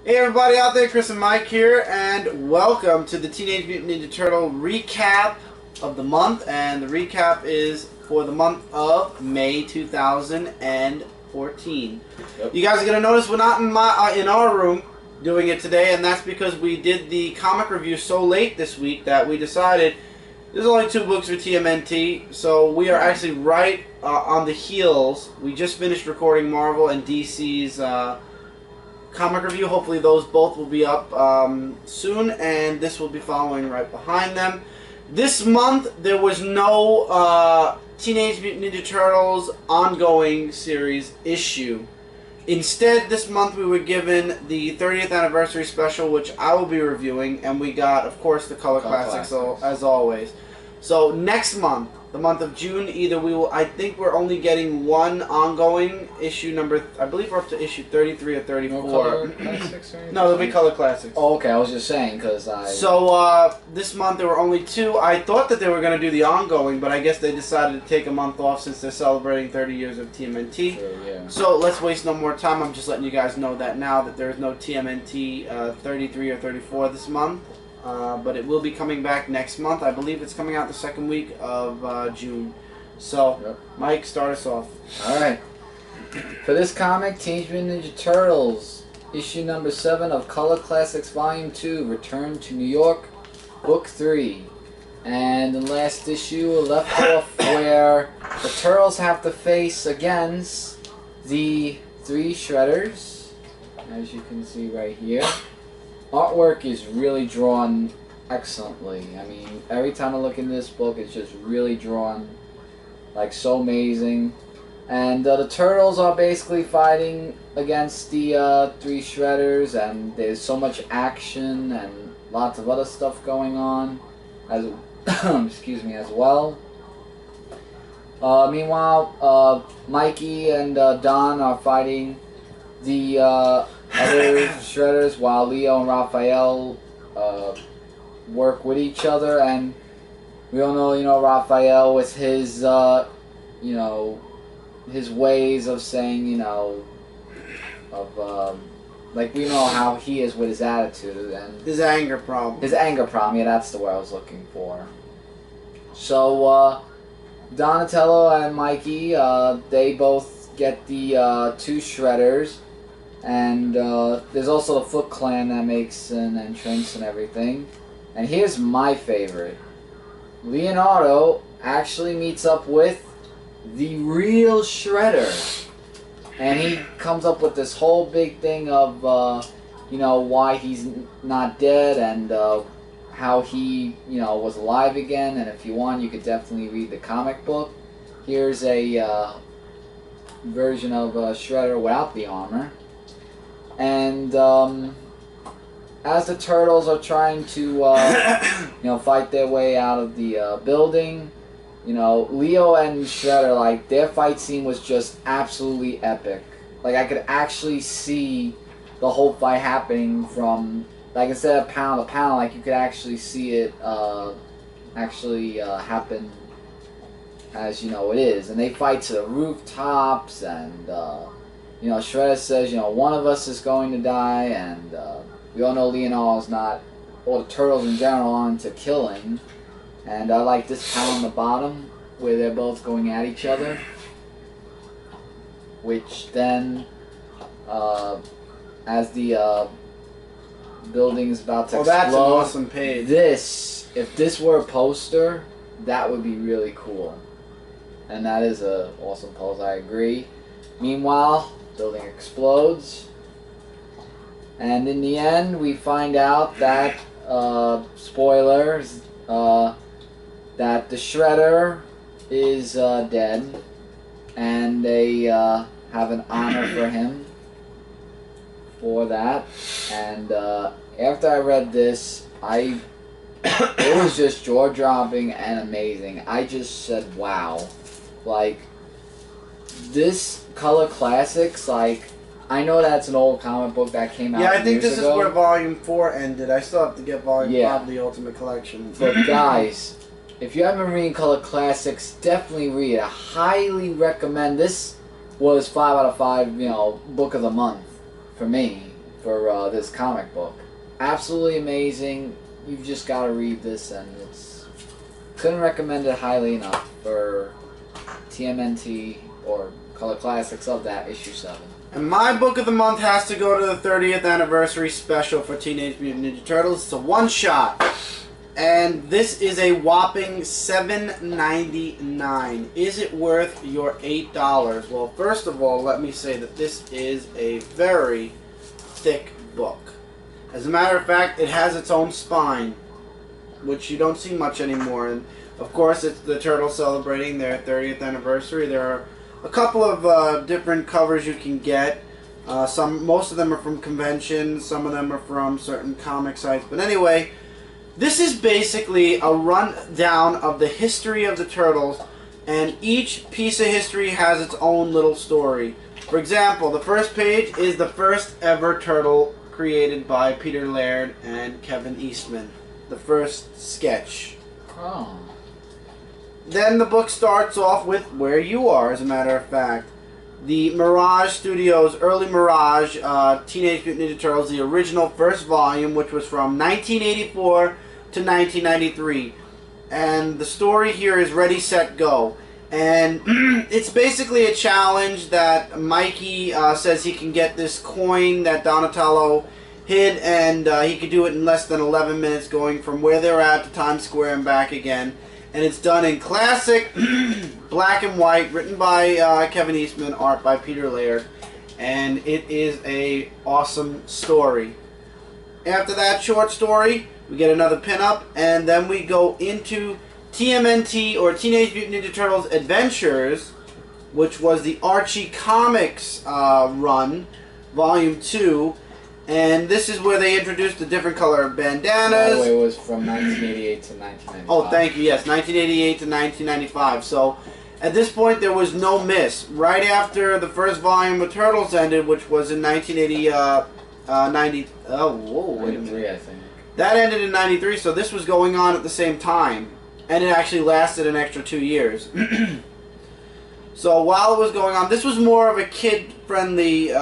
Hey everybody out there, Chris and Mike here, and welcome to the Teenage Mutant Ninja Turtle recap of the month. And the recap is for the month of May 2014. Yep. You guys are gonna notice we're not in our room doing it today, and that's because we did the comic review so late this week that we decided there's only 2 books for TMNT, so we are actually right on the heels. We just finished recording Marvel and DC's comic review. Hopefully those both will be up soon, and this will be following right behind them. This month there was no Teenage Mutant Ninja Turtles ongoing series issue. Instead, this month we were given the 30th anniversary special, which I will be reviewing, and we got, of course, the Color Classics, as always. So next month, the month of June, I think we're only getting one ongoing issue number. I believe we're up to issue 33 or 34. No Color Classics or anything? No, there'll be Color Classics. Oh, okay. I was just saying because I. So this month there were only 2. I thought that they were going to do the ongoing, but I guess they decided to take a month off since they're celebrating 30 years of TMNT. Sure, yeah. So let's waste no more time. I'm just letting you guys know that now that there is no TMNT 33 or 34 this month. But it will be coming back next month. I believe it's coming out the second week of June. So, Yep. Mike, start us off. Alright. For this comic, Teenage Mutant Ninja Turtles, issue number 7 of Color Classics Volume 2, Return to New York, Book 3. And the last issue left off where the Turtles have to face against the 3 Shredders, as you can see right here. Artwork is really drawn excellently. I mean, every time I look in this book, it's just really drawn like so amazing. And the Turtles are basically fighting against the 3 Shredders, and there's so much action and lots of other stuff going on as excuse me, as well. Meanwhile, Mikey and Don are fighting the other Shredders, while Leo and Raphael work with each other. And we all know, Raphael with his, his ways of saying, like we know how he is with his attitude and His anger problem. his anger problem. Yeah, that's the word I was looking for. So Donatello and Mikey, they both get the 2 Shredders. And there's also the Foot Clan that makes an entrance and everything. And here's my favorite. Leonardo actually meets up with the real Shredder. And he comes up with this whole big thing of, why he's not dead and how he, was alive again. And if you want, you could definitely read the comic book. Here's a version of Shredder without the armor. And as the Turtles are trying to, fight their way out of the building, Leo and Shredder, like, their fight scene was just absolutely epic. Like, I could actually see the whole fight happening from, like, instead of panel to panel, like, you could actually see it happen as, it is. And they fight to the rooftops, and, Shredder says, one of us is going to die, and we all know Leonardo's not, or the Turtles in general, on to killing. And I like this panel on the bottom, where they're both going at each other. Which then, as the building is about to explode, that's an awesome page. if this were a poster, that would be really cool. And that is an awesome pose, I agree. Meanwhile, building explodes, and in the end we find out that spoilers, that the Shredder is dead, and they have an honor for him for that. And after I read this, it was just jaw-dropping and amazing. I just said wow. Like, this Color Classics, like, I know that's an old comic book that came out years ago. Yeah, I think this is where Volume 4 ended. I still have to get Volume 5 of the Ultimate Collection. But guys, if you haven't been reading Color Classics, definitely read it. I highly recommend. This was 5 out of 5, book of the month for me. for this comic book. Absolutely amazing. You've just got to read this, and couldn't recommend it highly enough for TMNT or Color Classics of that issue 7. And my book of the month has to go to the 30th anniversary special for Teenage Mutant Ninja Turtles. It's a one-shot. And this is a whopping $7.99. Is it worth your $8? Well, first of all, let me say that this is a very thick book. As a matter of fact, it has its own spine, which you don't see much anymore. And of course, it's the Turtles celebrating their 30th anniversary. There are a couple of different covers you can get. Most of them are from conventions. Some of them are from certain comic sites. But anyway, this is basically a rundown of the history of the Turtles, and each piece of history has its own little story. For example, the first page is the first ever Turtle created by Peter Laird and Kevin Eastman. The first sketch. Oh. Then the book starts off with where you are, as a matter of fact. The Mirage Studios, early Mirage, Teenage Mutant Ninja Turtles, the original first volume, which was from 1984 to 1993. And the story here is Ready, Set, Go. And it's basically a challenge that Mikey says he can get this coin that Donatello hid, and he could do it in less than 11 minutes, going from where they're at to Times Square and back again. And it's done in classic black and white, written by Kevin Eastman, art by Peter Laird, and it is a awesome story. After that short story, we get another pinup, and then we go into TMNT, or Teenage Mutant Ninja Turtles Adventures, which was the Archie Comics run, Volume 2. And this is where they introduced the different color bandanas. By the way, it was from 1988 to 1995. Oh, thank you. Yes, 1988 to 1995. So, at this point, there was no miss. Right after the first volume of Turtles ended, which was in 1980, oh, whoa, wait a minute. I think. That ended in 93, so this was going on at the same time. And it actually lasted an extra 2 years. So, while it was going on, this was more of a kid-friendly,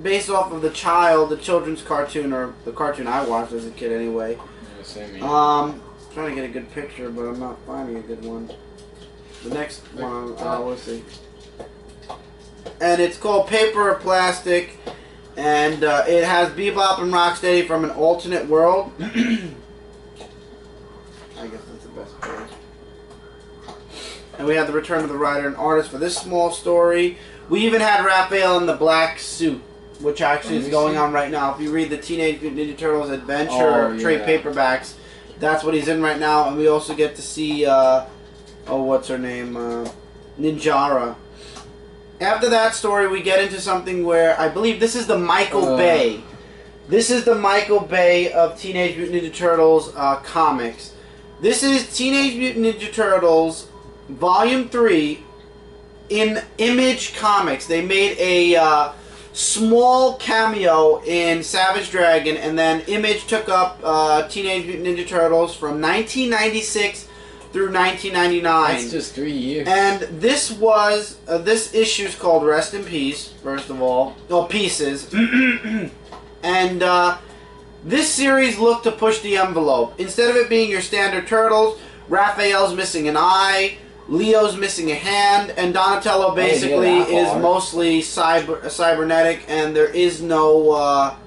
based off of the children's cartoon, or the cartoon I watched as a kid anyway. Yeah, same here. Trying to get a good picture, but I'm not finding a good one. The next one, we'll see. And it's called Paper or Plastic, and it has Bebop and Rocksteady from an alternate world. I guess that's the best page. And we had the return of the writer and artist for this small story. We even had Raphael in the black suit, which actually is going on right now. If you read the Teenage Mutant Ninja Turtles Adventure trade paperbacks, that's what he's in right now. And we also get to see, what's her name? Ninjara. After that story, we get into something where I believe this is the Michael Bay. This is the Michael Bay of Teenage Mutant Ninja Turtles comics. This is Teenage Mutant Ninja Turtles Volume 3 in Image Comics. They made a small cameo in Savage Dragon, and then Image took up Teenage Mutant Ninja Turtles from 1996 through 1999. That's just 3 years. And this was this issue's called Rest in Peace. First of all, Pieces, and this series looked to push the envelope. Instead of it being your standard Turtles, Raphael's missing an eye, Leo's missing a hand, and Donatello basically is mostly cybernetic, and there is no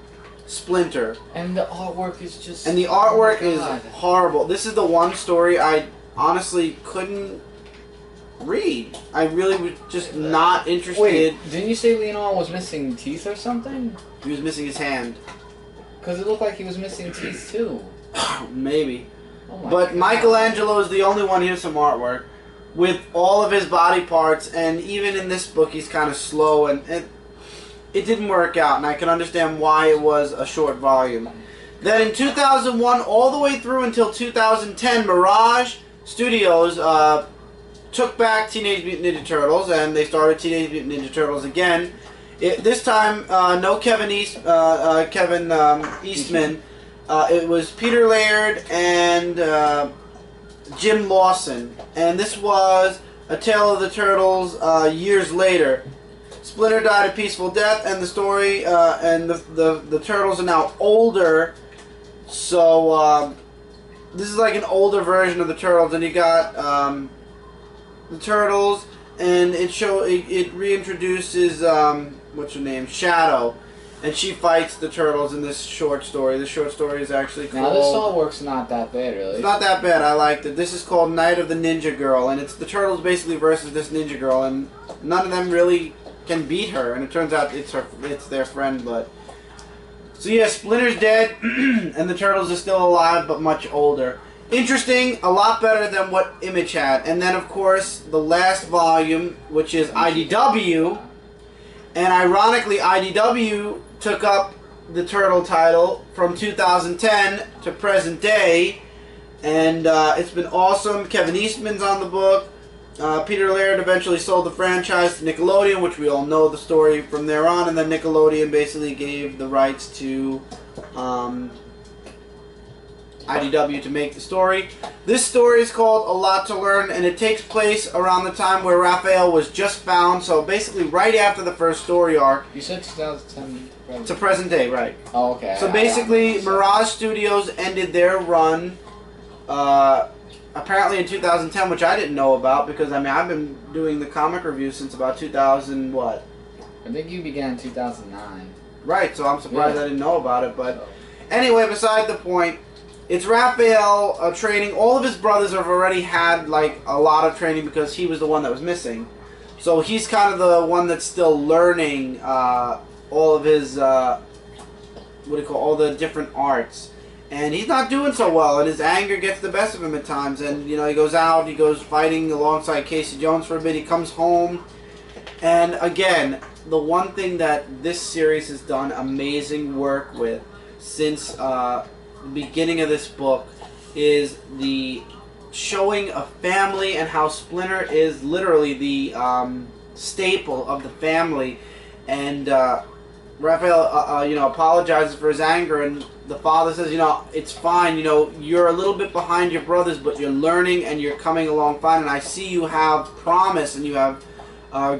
Splinter. And the artwork is just... And the artwork is horrible. This is the one story I honestly couldn't read. I really was just not interested. Wait, didn't you say Leonardo was missing teeth or something? He was missing his hand. Because it looked like he was missing teeth too. Maybe. Oh my But God. Michelangelo is the only one. Here's some artwork with all of his body parts, and even in this book he's kind of slow, and it didn't work out, and I can understand why it was a short volume. Then in 2001 all the way through until 2010, Mirage Studios took back Teenage Mutant Ninja Turtles, and they started Teenage Mutant Ninja Turtles again. This time no Kevin Eastman. It was Peter Laird and Jim Lawson, and this was A Tale of the Turtles years later. Splinter died a peaceful death, and the story and the turtles are now older. So this is like an older version of the turtles, and you got the turtles, and it reintroduces what's her name, Shadow, and she fights the turtles in this short story. The short story is actually called... Now this artwork's not that bad, really. It's not that bad. I liked it. This is called Night of the Ninja Girl, and it's the turtles basically versus this ninja girl, and none of them really can beat her, and it turns out it's their friend. But so yeah, Splinter's dead, and the turtles are still alive, but much older. Interesting, a lot better than what Image had. And then, of course, the last volume, which is IDW, and ironically, IDW took up the turtle title from 2010 to present day, and it's been awesome. Kevin Eastman's on the book. Peter Laird eventually sold the franchise to Nickelodeon, which we all know the story from there on, and then Nickelodeon basically gave the rights to IDW to make the story. This story is called A Lot to Learn, and it takes place around the time where Raphael was just found, so basically right after the first story arc. You said 2010. To present day, right. Oh, okay. So basically, Mirage Studios ended their run apparently in 2010, which I didn't know about, because I mean I've been doing the comic reviews since about 2000 what? I think you began in 2009. Right, so I'm surprised I didn't know about it, but anyway, beside the point, it's Raphael training. All of his brothers have already had like a lot of training because he was the one that was missing. So he's kind of the one that's still learning all of his all the different arts. And he's not doing so well, and his anger gets the best of him at times. And, you know, he goes out, he goes fighting alongside Casey Jones for a bit, he comes home. And, again, the one thing that this series has done amazing work with since the beginning of this book is the showing of family and how Splinter is literally the staple of the family. And Raphael, you know, apologizes for his anger, and the father says, you know, it's fine, you know, you're a little bit behind your brothers, but you're learning and you're coming along fine, and I see you have promise and you have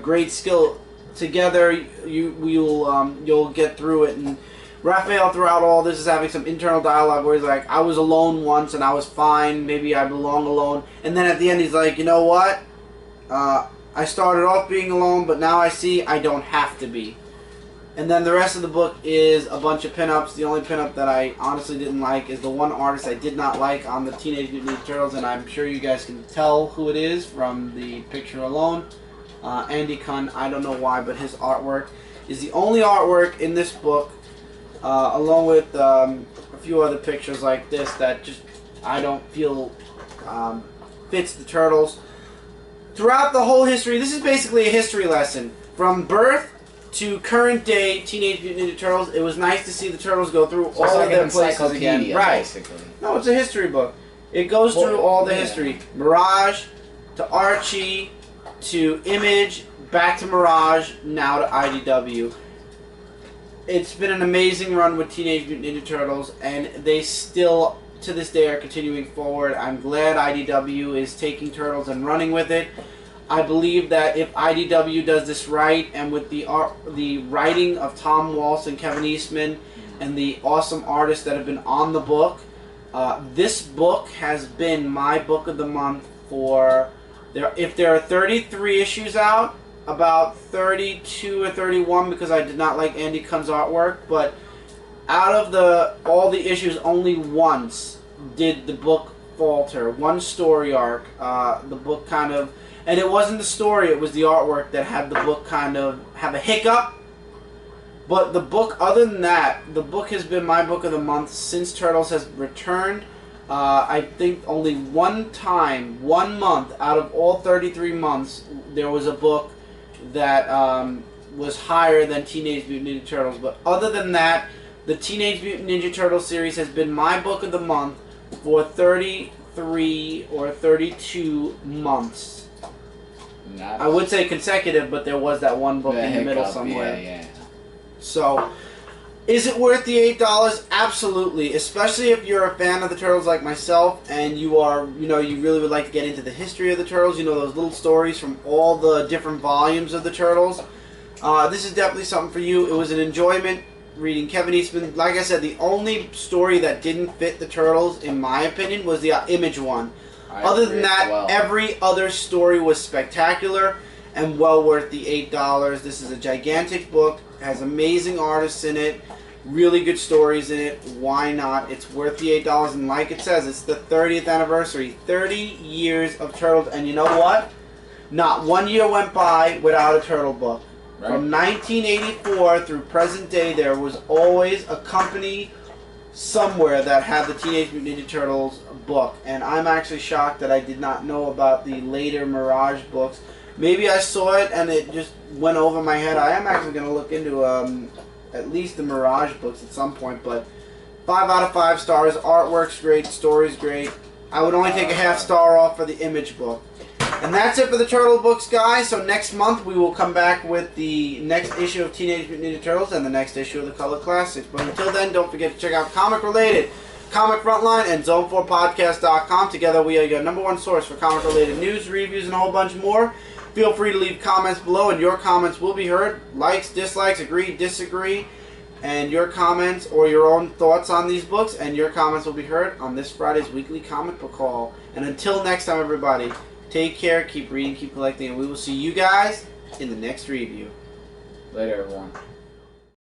great skill. Together, you'll get through it. And Raphael, throughout all this, is having some internal dialogue where he's like, I was alone once and I was fine, maybe I belong alone. And then at the end he's like, you know what? I started off being alone, but now I see I don't have to be. And then the rest of the book is a bunch of pinups. The only pinup that I honestly didn't like is the one artist I did not like on the Teenage Mutant Ninja Turtles, and I'm sure you guys can tell who it is from the picture alone. Andy Kunn, I don't know why, but his artwork is the only artwork in this book, along with a few other pictures like this that just I don't feel fits the Turtles. Throughout the whole history, this is basically a history lesson. From birth to current day Teenage Mutant Ninja Turtles, it was nice to see the Turtles go through all of their places again. Right. Basically. No, it's a history book. It goes through all the history. Mirage, to Archie, to Image, back to Mirage, now to IDW. It's been an amazing run with Teenage Mutant Ninja Turtles, and they still, to this day, are continuing forward. I'm glad IDW is taking Turtles and running with it. I believe that if IDW does this right, and with the writing of Tom Waltz and Kevin Eastman, and the awesome artists that have been on the book, this book has been my book of the month for... If there are 33 issues out, about 32 or 31, because I did not like Andy Kunn's artwork, but out of all the issues, only once did the book falter. One story arc, the book kind of... And it wasn't the story, it was the artwork that had the book kind of have a hiccup. But the book, other than that, the book has been my book of the month since Turtles has returned. I think only one time, 1 month out of all 33 months, there was a book that was higher than Teenage Mutant Ninja Turtles. But other than that, the Teenage Mutant Ninja Turtles series has been my book of the month for 33 or 32 months. I would say consecutive, but there was that one book in the middle somewhere. Yeah. So, is it worth the $8? Absolutely, especially if you're a fan of the Turtles like myself, and you are, you know, you really would like to get into the history of the Turtles. You know, those little stories from all the different volumes of the Turtles. This is definitely something for you. It was an enjoyment reading Kevin Eastman. Like I said, the only story that didn't fit the Turtles, in my opinion, was the Image one. Other than that, every other story was spectacular and well worth the $8. This is a gigantic book. It has amazing artists in it. Really good stories in it. Why not? It's worth the $8. And like it says, it's the 30th anniversary. 30 years of Turtles. And you know what? Not one year went by without a Turtle book. Right. From 1984 through present day, there was always a company somewhere that had the Teenage Mutant Ninja Turtles book. And I'm actually shocked that I did not know about the later Mirage books. Maybe I saw it and it just went over my head. I am actually going to look into at least the Mirage books at some point. But 5 out of 5 stars. Artwork's great. Story's great. I would only take a half star off for the Image book. And that's it for the Turtle books, guys. So next month we will come back with the next issue of Teenage Mutant Ninja Turtles and the next issue of the Color Classics. But until then, don't forget to check out Comic Related, Comic Frontline, and Zone4Podcast.com. Together we are your #1 source for comic-related news, reviews, and a whole bunch more. Feel free to leave comments below, and your comments will be heard. Likes, dislikes, agree, disagree, and your comments or your own thoughts on these books, and your comments will be heard on this Friday's weekly comic book haul. And until next time, everybody, take care, keep reading, keep collecting, and we will see you guys in the next review. Later, everyone.